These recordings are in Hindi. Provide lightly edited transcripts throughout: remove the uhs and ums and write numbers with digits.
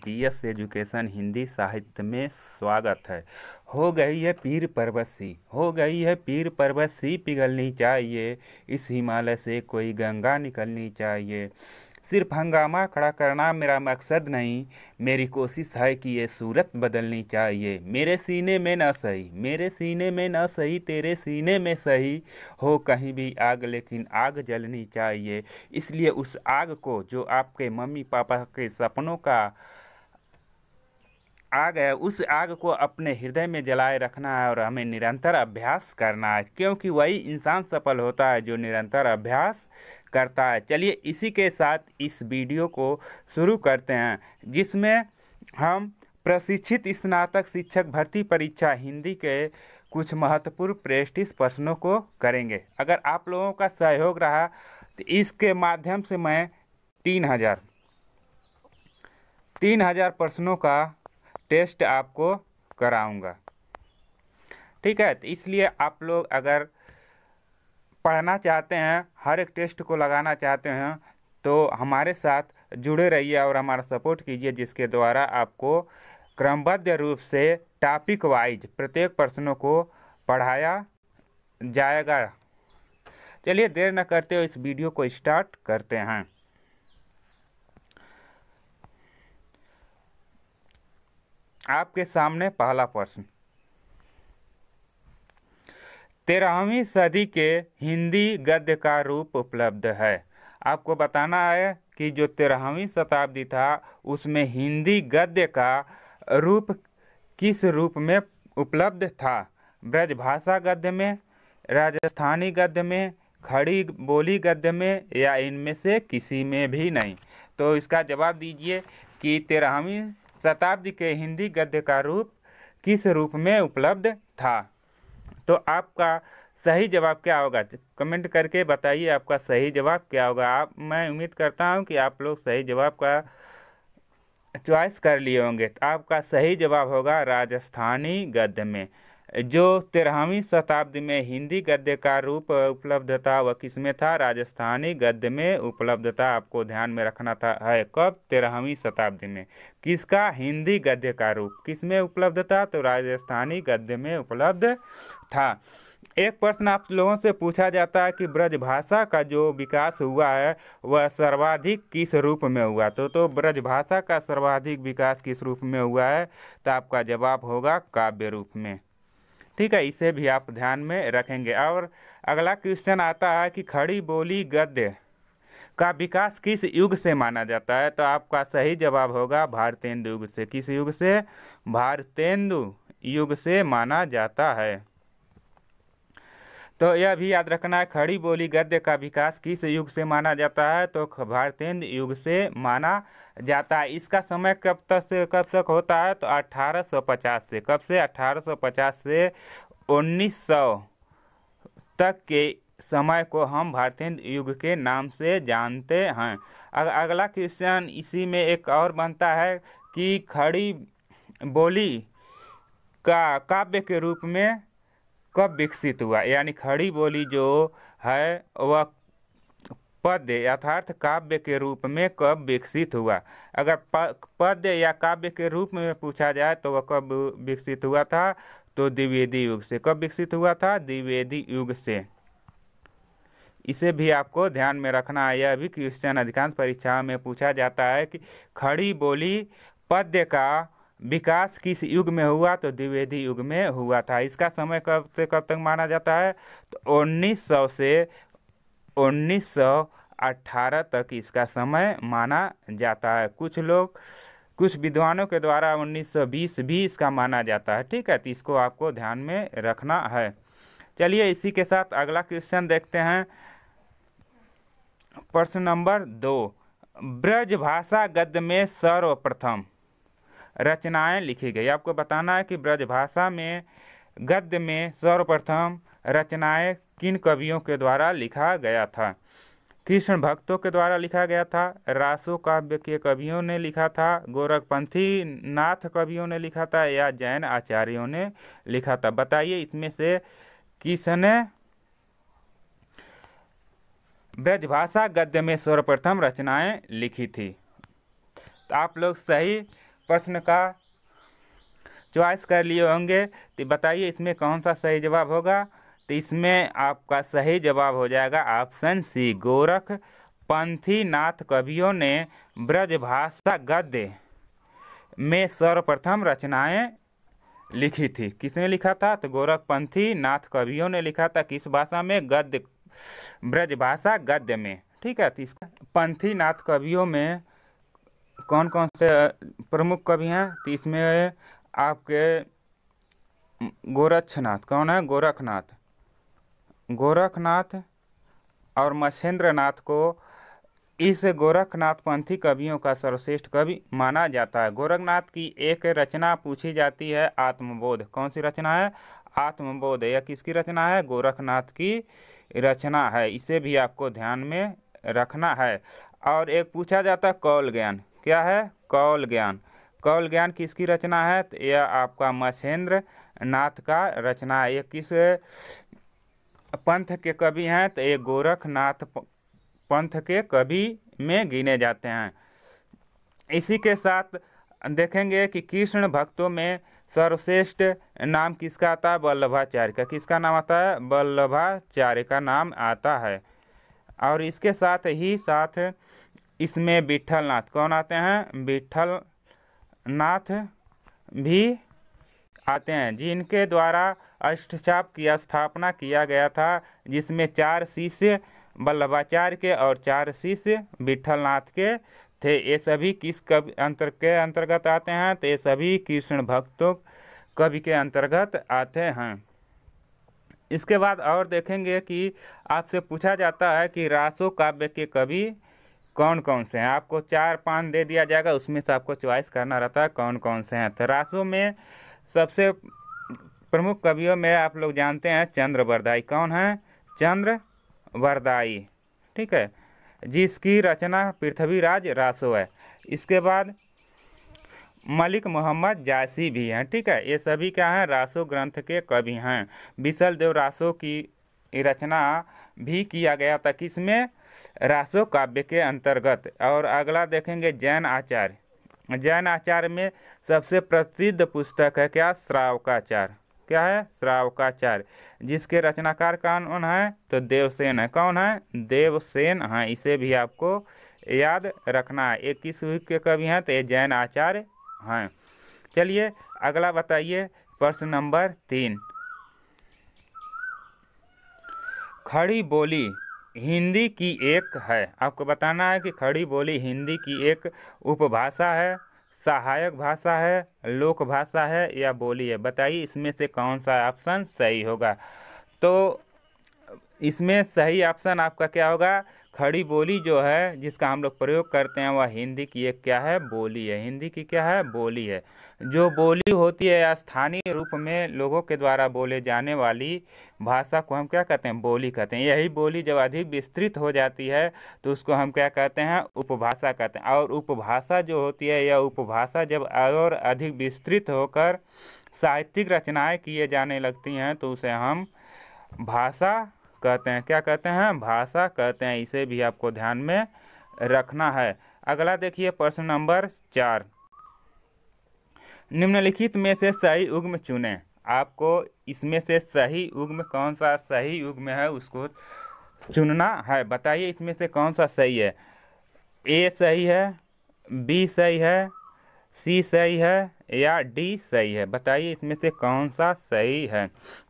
पीएस एजुकेशन हिंदी साहित्य में स्वागत है। हो गई है पीर पर्वत सी, हो गई है पीर पर्वत सी पिघलनी चाहिए, इस हिमालय से कोई गंगा निकलनी चाहिए। सिर्फ हंगामा खड़ा करना मेरा मकसद नहीं, मेरी कोशिश है कि ये सूरत बदलनी चाहिए। मेरे सीने में न सही, मेरे सीने में न सही, तेरे सीने में सही, हो कहीं भी आग लेकिन आग जलनी चाहिए। इसलिए उस आग को जो आपके मम्मी पापा के सपनों का आग है, उस आग को अपने हृदय में जलाए रखना है और हमें निरंतर अभ्यास करना है, क्योंकि वही इंसान सफल होता है जो निरंतर अभ्यास करता है। चलिए इसी के साथ इस वीडियो को शुरू करते हैं, जिसमें हम प्रशिक्षित स्नातक शिक्षक भर्ती परीक्षा हिंदी के कुछ महत्वपूर्ण प्रेस्टिज प्रश्नों को करेंगे। अगर आप लोगों का सहयोग रहा तो इसके माध्यम से मैं 3000 प्रश्नों का टेस्ट आपको कराऊंगा। ठीक है, तो इसलिए आप लोग अगर पढ़ना चाहते हैं, हर एक टेस्ट को लगाना चाहते हैं, तो हमारे साथ जुड़े रहिए और हमारा सपोर्ट कीजिए, जिसके द्वारा आपको क्रमबद्ध रूप से टॉपिक वाइज प्रत्येक प्रश्नों को पढ़ाया जाएगा। चलिए देर न करते हुए इस वीडियो को स्टार्ट करते हैं। आपके सामने पहला प्रश्न, 13वीं सदी के हिंदी गद्य का रूप उपलब्ध है। आपको बताना है कि जो 13वीं शताब्दी था उसमें हिंदी गद्य का रूप किस रूप में उपलब्ध था। ब्रजभाषा गद्य में, राजस्थानी गद्य में, खड़ी बोली गद्य में, या इनमें से किसी में भी नहीं। तो इसका जवाब दीजिए कि 13वीं शताब्दी के हिंदी गद्य का रूप किस रूप में उपलब्ध था। तो आपका सही जवाब क्या होगा, कमेंट करके बताइए आपका सही जवाब क्या होगा। मैं उम्मीद करता हूं कि आप लोग सही जवाब का चॉइस कर लिए होंगे। तो आपका सही जवाब होगा राजस्थानी गद्य में। जो 13वीं शताब्दी में हिंदी गद्य का रूप उपलब्ध था वह किसमें था, राजस्थानी गद्य में उपलब्ध था। आपको ध्यान में रखना था है कब, 13वीं शताब्दी में। किसका, हिंदी गद्य का रूप किस में उपलब्ध था, तो राजस्थानी गद्य में उपलब्ध था। एक प्रश्न आप लोगों से पूछा जाता है कि ब्रजभाषा का जो विकास हुआ है वह सर्वाधिक किस रूप में हुआ। तो ब्रजभाषा का सर्वाधिक विकास किस रूप में हुआ है, तो आपका जवाब होगा काव्य रूप में। ठीक है, इसे भी आप ध्यान में रखेंगे। और अगला क्वेश्चन आता है कि खड़ी बोली गद्य का विकास किस युग से माना जाता है, तो आपका सही जवाब होगा भारतेंदु युग से। किस युग से, भारतेंदु युग से माना जाता है। तो यह भी याद रखना है, खड़ी बोली गद्य का विकास किस युग से माना जाता है, तो भारतेंदु युग से माना जाता है। इसका समय कब तक होता है, तो 1850 से। कब से, 1850 से 1900 तक के समय को हम भारतेंदु युग के नाम से जानते हैं। अगला क्वेश्चन इसी में एक और बनता है कि खड़ी बोली का काव्य के रूप में कब विकसित हुआ, यानी खड़ी बोली जो है वह पद्य यथार्थ काव्य के रूप में कब विकसित हुआ। अगर पद्य या काव्य के रूप में पूछा जाए तो वह कब विकसित हुआ था, तो द्विवेदी युग से। कब विकसित हुआ था, द्विवेदी युग से। इसे भी आपको ध्यान में रखना है। यह भी क्वेश्चन अधिकांश परीक्षाओं में पूछा जाता है कि खड़ी बोली पद्य का विकास किस युग में हुआ, तो द्विवेदी युग में हुआ था। इसका समय कब से कब तक माना जाता है, तो 1900 से 1918 तक इसका समय माना जाता है। कुछ विद्वानों के द्वारा 1920 भी इसका माना जाता है। ठीक है, तो इसको आपको ध्यान में रखना है। चलिए इसी के साथ अगला क्वेश्चन देखते हैं। प्रश्न नंबर 2, ब्रजभाषा गद्य में सर्वप्रथम रचनाएं लिखी गई। आपको बताना है कि ब्रजभाषा में गद्य में सर्वप्रथम रचनाएं किन कवियों के द्वारा लिखा गया था। कृष्ण भक्तों के द्वारा लिखा गया था, रासो काव्य के कवियों ने लिखा था, गोरखपंथी नाथ कवियों ने लिखा था, या जैन आचार्यों ने लिखा था। बताइए इसमें से किसने ब्रजभाषा गद्य में सर्वप्रथम रचनाएं लिखी थी। तो आप लोग सही प्रश्न का चॉइस कर लिए होंगे, तो बताइए इसमें कौन सा सही जवाब होगा। तो इसमें आपका सही जवाब हो जाएगा ऑप्शन सी, गोरखपंथी नाथ कवियों ने ब्रजभाषा गद्य में सर्वप्रथम रचनाएं लिखी थी। किसने लिखा था? तो गोरखपंथी नाथ कवियों ने लिखा था। किस भाषा में? गद्य, ब्रजभाषा गद्य में। ठीक है, तो इसका पंथी नाथ कवियों में कौन कौन से प्रमुख कवि हैं? तो इसमें आपके गोरक्षनाथ, कौन है? गोरखनाथ और मत्स्येंद्रनाथ को इस गोरखनाथ पंथी कवियों का सर्वश्रेष्ठ कवि माना जाता है। गोरखनाथ की एक रचना पूछी जाती है, आत्मबोध। कौन सी रचना है? आत्मबोध। यह किसकी रचना है? गोरखनाथ की रचना है। इसे भी आपको ध्यान में रखना है। और एक पूछा जाता है कौल ज्ञान। क्या है? कौल ज्ञान। कौल ज्ञान किसकी रचना है? तो यह आपका मत्स्येंद्र नाथ का रचना है। ये किस पंथ के कवि हैं? तो ये गोरखनाथ पंथ के कवि में गिने जाते हैं। इसी के साथ देखेंगे कि कृष्ण भक्तों में सर्वश्रेष्ठ नाम किसका आता है? वल्लभाचार्य का। किसका नाम आता है? वल्लभाचार्य का नाम आता है। और इसके साथ ही साथ इसमें विट्ठलनाथ कौन आते हैं? विट्ठलनाथ भी आते हैं, जिनके द्वारा अष्टचाप की स्थापना किया गया था, जिसमें 4 शिष्य वल्लभाचार्य के और 4 शिष्य विट्ठलनाथ के थे। ये सभी किस कवि के अंतर्गत आते हैं? तो ये सभी कृष्ण भक्तों कवि के अंतर्गत आते हैं। इसके बाद और देखेंगे कि आपसे पूछा जाता है कि रासो काव्य के कवि कौन कौन से हैं। आपको 4-5 दे दिया जाएगा, उसमें से आपको चॉइस करना रहता है कौन कौन से हैं। तो रासो में सबसे प्रमुख कवियों में आप लोग जानते हैं चंद्रवरदाई। कौन है? चंद्रवरदाई। ठीक है, जिसकी रचना पृथ्वीराज रासो है। इसके बाद मलिक मोहम्मद जायसी भी हैं। ठीक है, ये सभी क्या हैं? रासो ग्रंथ के कवि हैं। विसल देव रासो की रचना भी किया गया था। किसमें? रासो काव्य के अंतर्गत। और अगला देखेंगे जैन आचार्य। जैन आचार्य में सबसे प्रसिद्ध पुस्तक है क्या? श्रावकाचार्य। क्या है? श्रावकाचार्य, जिसके रचनाकार कौन है? तो देवसेन है। कौन है? देवसेन है। इसे भी आपको याद रखना है। ये किस युग के कवि हैं? तो ये जैन आचार्य हैं। चलिए अगला बताइए, प्रश्न नंबर 3। खड़ी बोली हिंदी की एक है। आपको बताना है कि खड़ी बोली हिंदी की एक उपभाषा है, सहायक भाषा है, लोक भाषा है या बोली है। बताइए इसमें से कौन सा ऑप्शन सही होगा। तो इसमें सही ऑप्शन आपका क्या होगा? खड़ी बोली जो है जिसका हम लोग प्रयोग करते हैं वह हिंदी की एक क्या है? बोली है। हिंदी की क्या है? बोली है। जो बोली होती है स्थानीय रूप में लोगों के द्वारा बोले जाने वाली भाषा को हम क्या कहते हैं? बोली कहते हैं। यही बोली जब अधिक विस्तृत हो जाती है तो उसको हम क्या कहते हैं? उपभाषा कहते हैं। और उपभाषा जो होती है, यह उपभाषा जब और अधिक विस्तृत होकर साहित्यिक रचनाएं किए जाने लगती हैं तो उसे हम भाषा कहते हैं। क्या कहते हैं? भाषा कहते हैं। इसे भी आपको ध्यान में रखना है। अगला देखिए प्रश्न नंबर 4। निम्नलिखित में से सही युग्म चुनें। आपको इसमें से सही युग्म कौन सा सही युग्म है उसको चुनना है। बताइए इसमें से कौन सा सही है? ए सही है, बी सही है, सी सही है या डी सही है। बताइए इसमें से कौन सा सही है।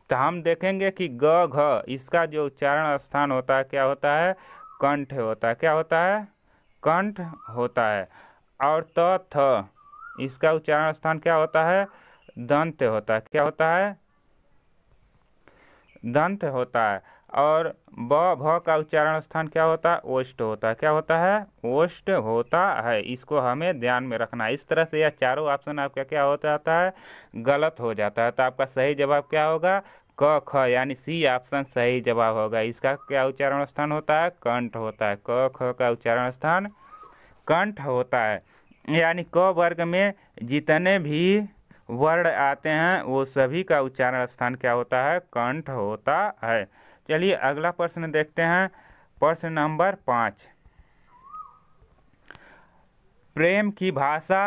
तो हम देखेंगे कि ग घ इसका जो उच्चारण स्थान होता है क्या होता है? कंठ होता है। क्या होता है? कंठ होता है। और त थ इसका उच्चारण स्थान क्या होता है? दंत होता है। क्या होता है? दंत होता है। और ब भ का उच्चारण स्थान क्या होता है? ओष्ठ होता है। क्या होता है? ओष्ठ होता है। इसको हमें ध्यान में रखना है। इस तरह से यह चारों ऑप्शन आपका क्या होता जाता है? गलत हो जाता है। तो आपका सही जवाब क्या होगा? क ख यानी सी ऑप्शन सही जवाब होगा। इसका क्या उच्चारण स्थान होता है? कंठ होता है। क ख का उच्चारण स्थान कंठ होता है। यानी क वर्ग में जितने भी वर्ण आते हैं वो सभी का उच्चारण स्थान क्या होता है? कंठ होता है। चलिए अगला प्रश्न देखते हैं, प्रश्न नंबर 5। प्रेम की भाषा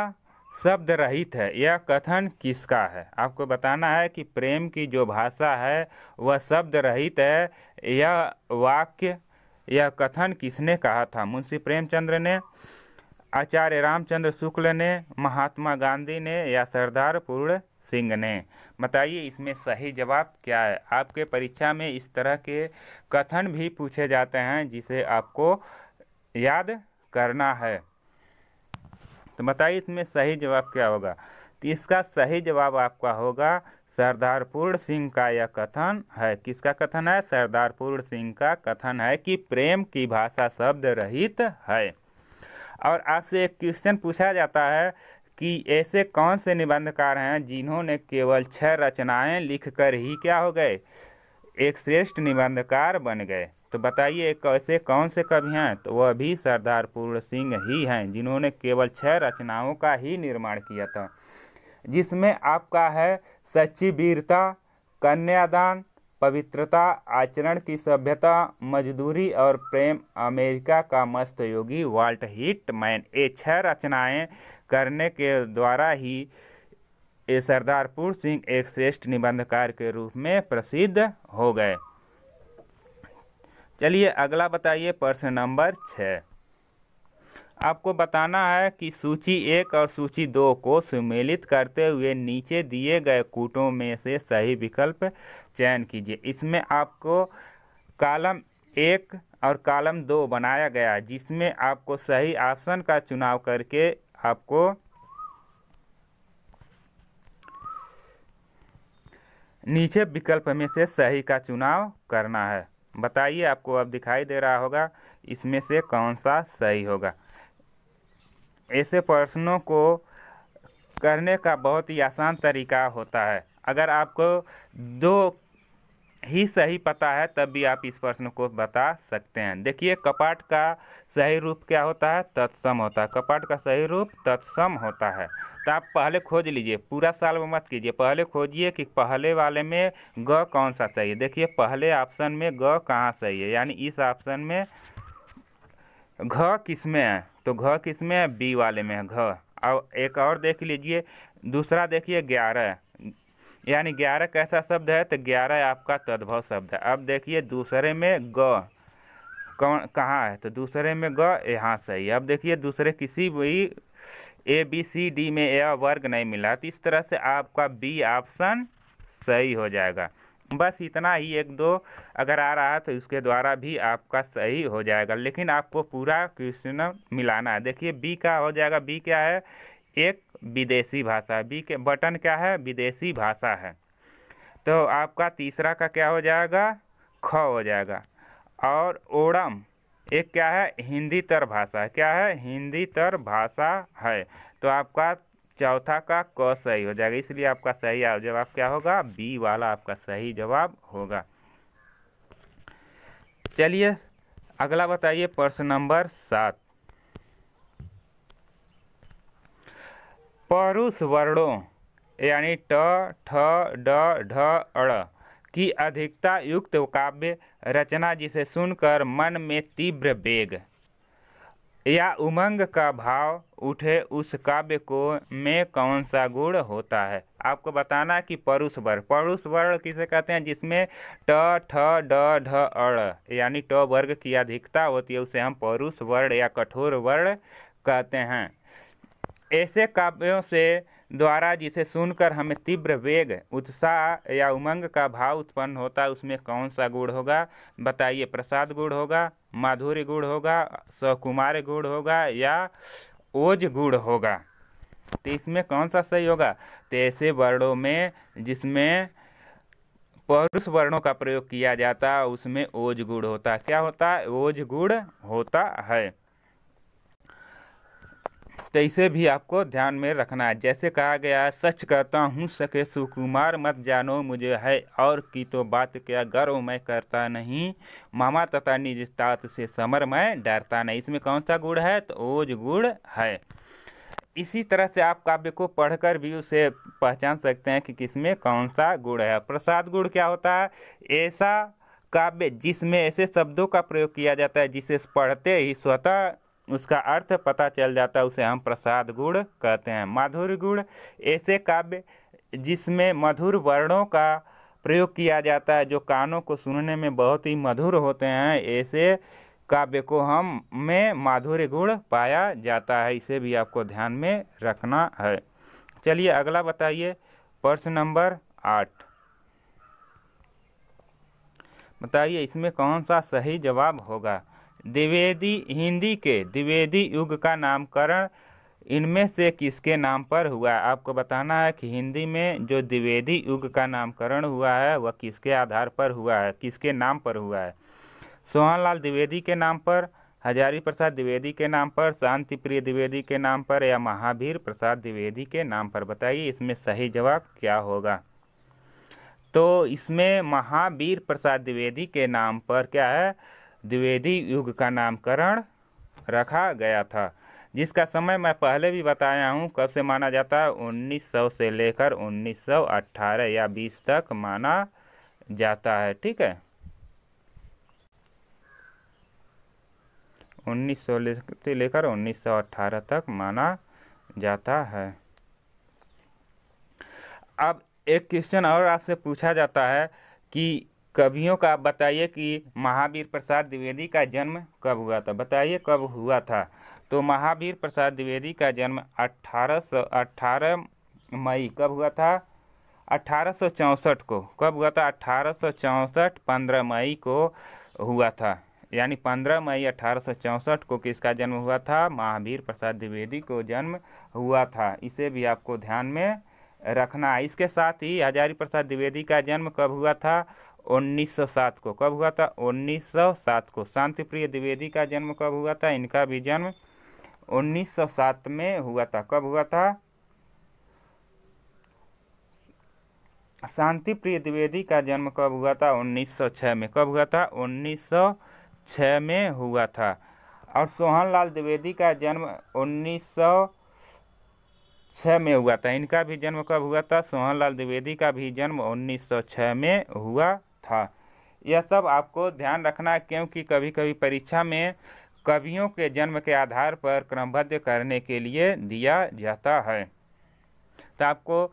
शब्द रहित है, यह कथन किसका है? आपको बताना है कि प्रेम की जो भाषा है वह शब्द रहित है। यह वाक्य, यह कथन किसने कहा था? मुंशी प्रेमचंद्र ने, आचार्य रामचंद्र शुक्ल ने, महात्मा गांधी ने या सरदार पूर्ण सिंह ने? बताइए इसमें सही जवाब क्या है। आपके परीक्षा में इस तरह के कथन भी पूछे जाते हैं जिसे आपको याद करना है। तो बताइए इसमें सही जवाब क्या होगा? तो इसका सही जवाब आपका होगा सरदार पूर्ण सिंह का यह कथन है। किसका कथन है? सरदार पूर्ण सिंह का कथन है कि प्रेम की भाषा शब्द रहित है। और आपसे एक क्वेश्चन पूछा जाता है कि ऐसे कौन से निबंधकार हैं जिन्होंने केवल 6 रचनाएं लिखकर ही क्या हो गए? एक श्रेष्ठ निबंधकार बन गए। तो बताइए ऐसे कौन से कवि हैं? तो वह भी सरदार पूर्ण सिंह ही हैं जिन्होंने केवल 6 रचनाओं का ही निर्माण किया था, जिसमें आपका है सच्ची वीरता, कन्यादान, पवित्रता, आचरण की सभ्यता, मजदूरी और प्रेम, अमेरिका का मस्त योगी, वाल्ट व्हिटमैन। ये 6 रचनाएं करने के द्वारा ही ये सरदार पूर्ण सिंह एक श्रेष्ठ निबंधकार के रूप में प्रसिद्ध हो गए। चलिए अगला बताइए, प्रश्न नंबर 6। आपको बताना है कि सूची 1 और सूची 2 को सम्मिलित करते हुए नीचे दिए गए कूटों में से सही विकल्प चयन कीजिए। इसमें आपको कॉलम 1 और कॉलम 2 बनाया गया, जिसमें आपको सही ऑप्शन का चुनाव करके आपको नीचे विकल्प में से सही का चुनाव करना है। बताइए, आपको अब दिखाई दे रहा होगा इसमें से कौन सा सही होगा। ऐसे प्रश्नों को करने का बहुत ही आसान तरीका होता है। अगर आपको 2 ही सही पता है तब भी आप इस प्रश्न को बता सकते हैं। देखिए, कपाट का सही रूप क्या होता है? तत्सम होता है। कपाट का सही रूप तत्सम होता है। तो आप पहले खोज लीजिए, पूरा साल में मत कीजिए, पहले खोजिए कि पहले वाले में ग कौन सा सही है। देखिए पहले ऑप्शन में ग कहाँ सही है, यानी इस ऑप्शन में घ किस में है? तो घ किस में है? बी वाले में है घ। और एक और देख लीजिए, दूसरा देखिए 11, यानी 11 कैसा शब्द है? तो 11 आपका तद्भव शब्द है। अब देखिए दूसरे में ग कौन कहाँ है? तो दूसरे में ग यहाँ सही है। अब देखिए दूसरे किसी भी ABCD में यह वर्ग नहीं मिला, तो इस तरह से आपका बी ऑप्शन सही हो जाएगा। बस इतना ही, 1-2 अगर आ रहा है तो उसके द्वारा भी आपका सही हो जाएगा, लेकिन आपको पूरा क्वेश्चन मिलाना है। देखिए बी का हो जाएगा, बी क्या है? एक विदेशी भाषा है। बी के बटन क्या है? विदेशी भाषा है। तो आपका तीसरा का क्या हो जाएगा? ख हो जाएगा। और ओणम एक क्या है? हिंदी तर भाषा है। क्या है? हिंदी तर भाषा है। तो आपका चौथा का क सही हो जाएगा, इसलिए आपका सही जवाब क्या होगा? बी वाला आपका सही जवाब होगा। चलिए अगला बताइए, प्रश्न नंबर 7। परुष वर्णों यानी ट, ठ, ड, ढ, अड़ की अधिकता युक्त काव्य रचना जिसे सुनकर मन में तीव्र वेग या उमंग का भाव उठे, उस काव्य को में कौन सा गुण होता है? आपको बताना है कि परुष वर्ण किसे कहते हैं? जिसमें ट, ठ, ड, ढ, अड़ यानी ट वर्ग की अधिकता होती है, उसे हम परुष वर्ण या कठोर वर्ण कहते हैं। ऐसे काव्यों से द्वारा जिसे सुनकर हमें तीव्र वेग, उत्साह या उमंग का भाव उत्पन्न होता है, उसमें कौन सा गुण होगा? बताइए। प्रसाद गुण होगा, माधुर्य गुण होगा, सकुमार गुण होगा या ओज गुण होगा? तो इसमें कौन सा सही होगा? तो ऐसे वर्णों में जिसमें परुष वर्णों का प्रयोग किया जाता है उसमें ओज गुण होता है। क्या होता है? ओज गुण होता है। तो इसे भी आपको ध्यान में रखना है। जैसे कहा गया है, सच कहता हूँ सके सुकुमार मत जानो मुझे है, और की तो बात क्या गर्व मैं करता नहीं, मामा तथा निज तात से समर मैं डरता नहीं। इसमें कौन सा गुण है? तो ओज गुण है। इसी तरह से आप काव्य को पढ़कर भी उसे पहचान सकते हैं कि किसमें कौन सा गुण है। प्रसाद गुण क्या होता है? ऐसा काव्य जिसमें ऐसे शब्दों का प्रयोग किया जाता है जिसे पढ़ते ही स्वतः उसका अर्थ पता चल जाता है, उसे हम प्रसाद गुण कहते हैं। माधुर्य गुण ऐसे काव्य जिसमें मधुर वर्णों का प्रयोग किया जाता है, जो कानों को सुनने में बहुत ही मधुर होते हैं, ऐसे काव्य को हम में माधुर्य गुण पाया जाता है। इसे भी आपको ध्यान में रखना है। चलिए अगला बताइए, प्रश्न नंबर 8 बताइए इसमें कौन सा सही जवाब होगा। द्विवेदी हिंदी के द्विवेदी युग का नामकरण इनमें से किसके नाम पर हुआ है। आपको बताना है कि हिंदी में जो द्विवेदी युग का नामकरण हुआ है वह किसके आधार पर हुआ है, किसके नाम पर हुआ है। सोहनलाल द्विवेदी के नाम पर, हजारी प्रसाद द्विवेदी के नाम पर, शांति प्रिय द्विवेदी के नाम पर, या महावीर प्रसाद द्विवेदी के नाम पर। बताइए इसमें सही जवाब क्या होगा। तो इसमें महावीर प्रसाद द्विवेदी के नाम पर क्या है, द्विवेदी युग का नामकरण रखा गया था, जिसका समय मैं पहले भी बताया हूँ कब से माना जाता है, 1900 से लेकर 1918 या 20 तक माना जाता है। ठीक है, 1900 से लेकर 1918 तक माना जाता है। अब एक क्वेश्चन और आपसे पूछा जाता है कि कवियों का आप बताइए कि महावीर प्रसाद द्विवेदी का जन्म कब हुआ था। बताइए कब हुआ था। तो महावीर प्रसाद द्विवेदी का जन्म 1818 मई कब हुआ था, 1864 को। कब हुआ था, 1864 15 मई को हुआ था। यानी 15 मई 1864 को किसका जन्म हुआ था, महावीर प्रसाद द्विवेदी को जन्म हुआ था। इसे भी आपको ध्यान में रखना है। इसके साथ ही हजारी प्रसाद द्विवेदी का जन्म कब हुआ था, 1907 को। कब हुआ था, 1907 को। शांति प्रिय द्विवेदी का जन्म कब हुआ था, इनका भी जन्म 1907 में हुआ था। कब हुआ था, शांति प्रिय द्विवेदी का जन्म कब हुआ था, 1906 में। कब हुआ था, 1906 में हुआ था। और सोहनलाल द्विवेदी का जन्म 1906 में हुआ था। इनका भी जन्म कब हुआ था, सोहनलाल द्विवेदी का भी जन्म 1906 में हुआ था। यह सब आपको ध्यान रखना है, क्योंकि कभी कभी परीक्षा में कवियों के जन्म के आधार पर क्रमबद्ध करने के लिए दिया जाता है। तो आपको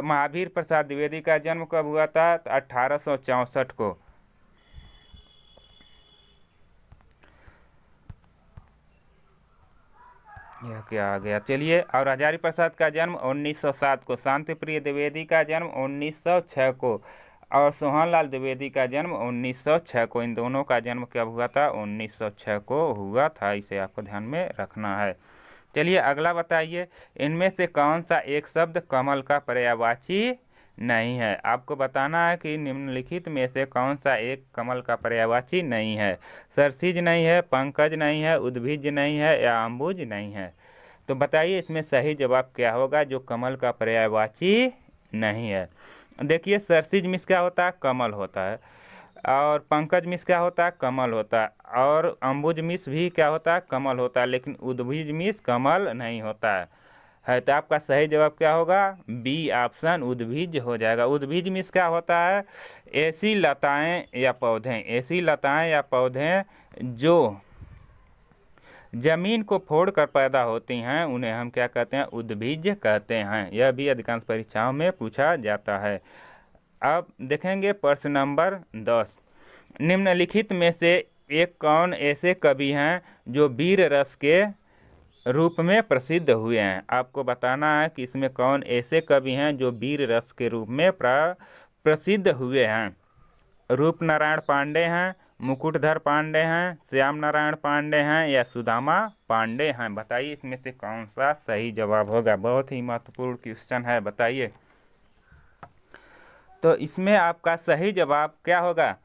महावीर प्रसाद द्विवेदी का जन्म कब हुआ था, तो 1864 को। यह क्या आ गया, चलिए। और हजारी प्रसाद का जन्म 1907 को। शांति प्रिय द्विवेदी का जन्म 1906 को। और सोहनलाल द्विवेदी का जन्म 1906 को। इन दोनों का जन्म कब हुआ था, 1906 को हुआ था। इसे आपको ध्यान में रखना है। चलिए अगला बताइए, इनमें से कौन सा एक शब्द कमल का पर्यायवाची नहीं है। आपको बताना है कि निम्नलिखित में से कौन सा एक कमल का पर्यायवाची नहीं है। सरसिज नहीं है, पंकज नहीं है, उद्भिज नहीं है, या अम्बुज नहीं है। तो बताइए इसमें सही जवाब क्या होगा जो कमल का पर्यायवाची नहीं है। देखिए सरसिज मीन्स क्या होता है, कमल होता है। और पंकज मीन्स क्या होता है, कमल होता है। और अम्बुज मीन्स भी क्या होता है, कमल होता है। लेकिन उद्भिज मीन्स कमल नहीं होता है। तो आपका सही जवाब क्या होगा, बी ऑप्शन उद्भिज हो जाएगा। उद्भिज मीन्स क्या होता है, ऐसी लताएं या पौधे, ऐसी लताएं या पौधे जो जमीन को फोड़कर पैदा होती हैं उन्हें हम क्या कहते हैं, उद्भिज कहते हैं। यह भी अधिकांश परीक्षाओं में पूछा जाता है। अब देखेंगे प्रश्न नंबर 10। निम्नलिखित में से एक कौन ऐसे कवि हैं जो वीर रस के रूप में प्रसिद्ध हुए हैं। आपको बताना है कि इसमें कौन ऐसे कवि हैं जो वीर रस के रूप में प्रसिद्ध हुए हैं। रूप नारायण पांडे हैं, मुकुटधर पांडे हैं, श्याम नारायण पांडे हैं, या सुदामा पांडे हैं। बताइए इसमें से कौन सा सही जवाब होगा। बहुत ही महत्वपूर्ण क्वेश्चन है, बताइए। तो इसमें आपका सही जवाब क्या होगा,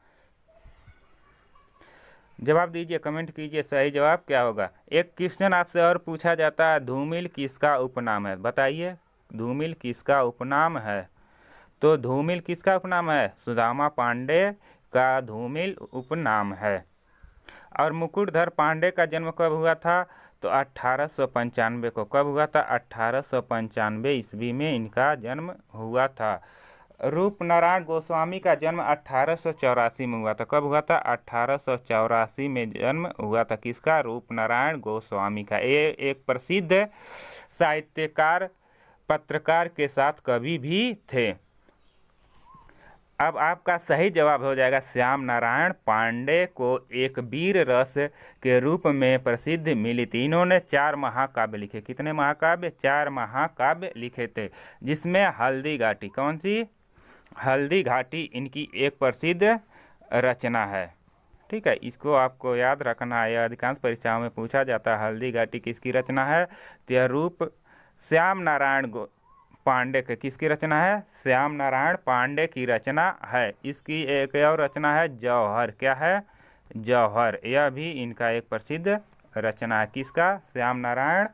जवाब दीजिए, कमेंट कीजिए सही जवाब क्या होगा। एक क्वेश्चन आपसे और पूछा जाता है, धूमिल किसका उपनाम है। बताइए धूमिल किसका उपनाम है। तो धूमिल किसका उपनाम है, सुदामा पांडे का धूमिल उपनाम है। और मुकुटधर पांडे का जन्म कब हुआ था, तो 1895 को। कब हुआ था, 1895 ईस्वी में इनका जन्म हुआ था। रूपनारायण गोस्वामी का जन्म 1884 में हुआ था। कब हुआ था? 1884 में जन्म हुआ था। किसका? रूपनारायण गोस्वामी का। ये एक प्रसिद्ध साहित्यकार, पत्रकार के साथ कवि भी थे। अब आपका सही जवाब हो जाएगा श्याम नारायण पांडे को एक वीर रस के रूप में प्रसिद्धि मिली थी। इन्होंने 4 महाकाव्य लिखे। कितने महाकाव्य? 4 महाकाव्य लिखे थे, जिसमें हल्दी घाटी, कौन सी? हल्दी घाटी इनकी एक प्रसिद्ध रचना है। ठीक है, इसको आपको याद रखना है, अधिकांश परीक्षाओं में पूछा जाता है हल्दी घाटी किसकी रचना है। तो यह रूप श्याम नारायण पांडे के, किसकी रचना है? श्याम नारायण पांडे की रचना है। इसकी एक और रचना है जौहर। क्या है? जौहर। यह भी इनका एक प्रसिद्ध रचना है। किसका? श्याम नारायण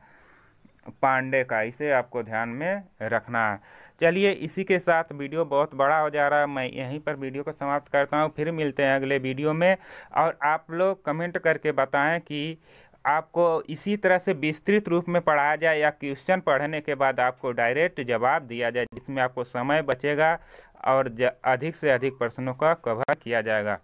पांडे का। इसे आपको ध्यान में रखना है। चलिए, इसी के साथ वीडियो बहुत बड़ा हो जा रहा है, मैं यहीं पर वीडियो को समाप्त करता हूँ। फिर मिलते हैं अगले वीडियो में। और आप लोग कमेंट करके बताएं कि आपको इसी तरह से विस्तृत रूप में पढ़ाया जाए या क्वेश्चन पढ़ने के बाद आपको डायरेक्ट जवाब दिया जाए, जिसमें आपको समय बचेगा और अधिक से अधिक प्रश्नों का कवर किया जाएगा।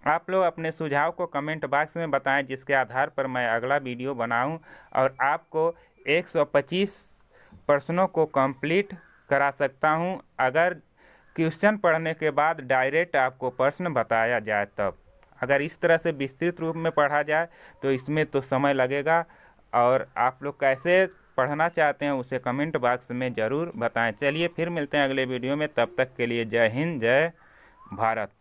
आप लोग अपने सुझाव को कमेंट बॉक्स में बताएं, जिसके आधार पर मैं अगला वीडियो बनाऊं और आपको 125 प्रश्नों को कंप्लीट करा सकता हूं, अगर क्वेश्चन पढ़ने के बाद डायरेक्ट आपको प्रश्न बताया जाए तब। अगर इस तरह से विस्तृत रूप में पढ़ा जाए तो इसमें तो समय लगेगा। और आप लोग कैसे पढ़ना चाहते हैं उसे कमेंट बॉक्स में ज़रूर बताएं। चलिए, फिर मिलते हैं अगले वीडियो में। तब तक के लिए जय हिंद, जय भारत।